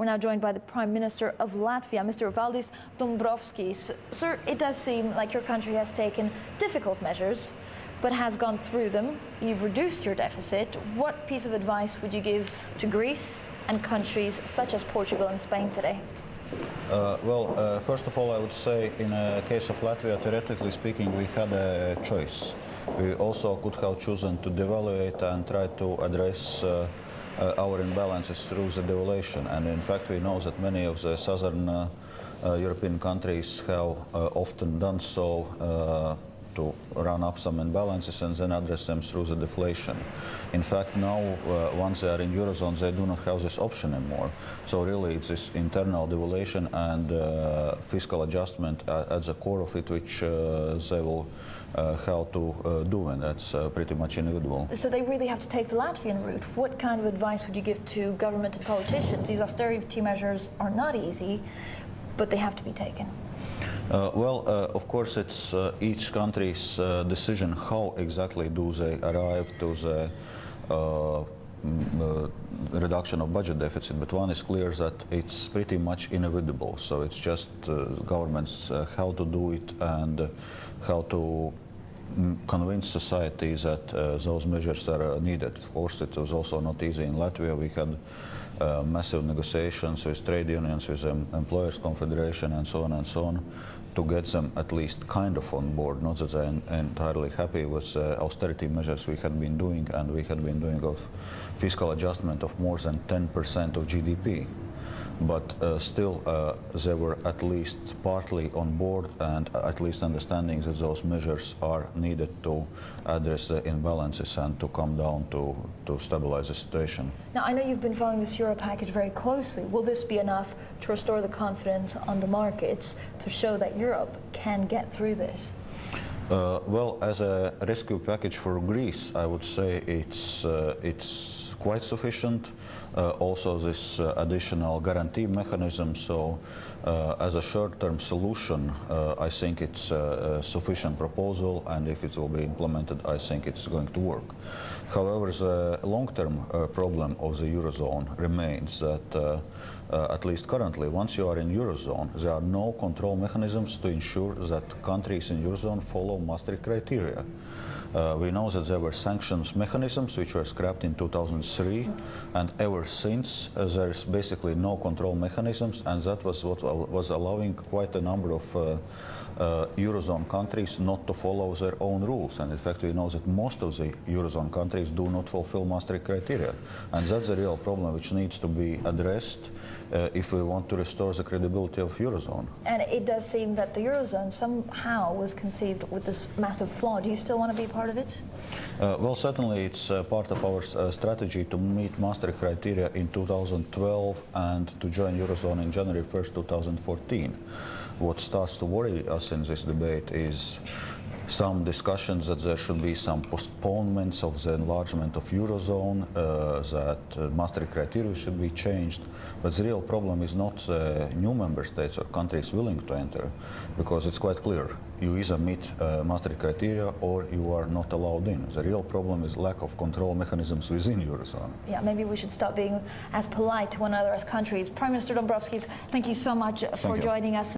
We're now joined by the Prime Minister of Latvia, Mr. Valdis Dombrovskis. Sir, it does seem like your country has taken difficult measures, but has gone through them. You've reduced your deficit. What piece of advice would you give to Greece and countries such as Portugal and Spain today? First of all, I would say in the case of Latvia, theoretically speaking, we had a choice. We also could have chosen to devaluate and try to address our imbalances through the devaluation. And in fact, we know that many of the southern European countries have often done so to run up some imbalances and then address them through the deflation. In fact, now, once they are in Eurozone, they do not have this option anymore. So really, it's this internal devaluation and fiscal adjustment at the core of it, which they will have to do, and that's pretty much inevitable. So they really have to take the Latvian route. What kind of advice would you give to government and politicians? These austerity measures are not easy, but they have to be taken. Of course, it's each country's decision how exactly do they arrive to the reduction of budget deficit, but one is clear that it's pretty much inevitable. So it's just governments how to do it and how to convince society that those measures are needed. Of course, it was also not easy in Latvia. We had massive negotiations with trade unions, with employers' confederation, and so on, to get them at least kind of on board. Not that they're entirely happy with austerity measures we had been doing, and we had been doing of fiscal adjustment of more than 10% of GDP. But still, they were at least partly on board and at least understanding that those measures are needed to address the imbalances and to come down to stabilize the situation. Now, I know you've been following this Euro package very closely. Will this be enough to restore the confidence on the markets to show that Europe can get through this? As a rescue package for Greece, I would say it's quite sufficient. Also, this additional guarantee mechanism. So, as a short-term solution, I think it's a sufficient proposal, and if it will be implemented, I think it's going to work. However, the long-term problem of the Eurozone remains that, at least currently, once you are in Eurozone, there are no control mechanisms to ensure that countries in Eurozone follow Maastricht criteria. We know that there were sanctions mechanisms which were scrapped in 2003, and ever since there's basically no control mechanisms, and that was what was allowing quite a number of Eurozone countries not to follow their own rules. And in fact, we know that most of the Eurozone countries do not fulfill Maastricht criteria, and that's a real problem which needs to be addressed if we want to restore the credibility of Eurozone. And it does seem that the Eurozone somehow was conceived with this massive flaw. Do you still want to be part of it? Certainly it's part of our strategy to meet Maastricht criteria in 2012 and to join Eurozone in January 1st, 2014. What starts to worry us in this debate is some discussions that there should be some postponements of the enlargement of Eurozone, that Maastricht criteria should be changed. But the real problem is not new member states or countries willing to enter, because it's quite clear. You either meet Maastricht criteria or you are not allowed in. The real problem is lack of control mechanisms within Eurozone. Yeah, maybe we should stop being as polite to one another as countries. Prime Minister Dombrovskis, thank you so much for joining us.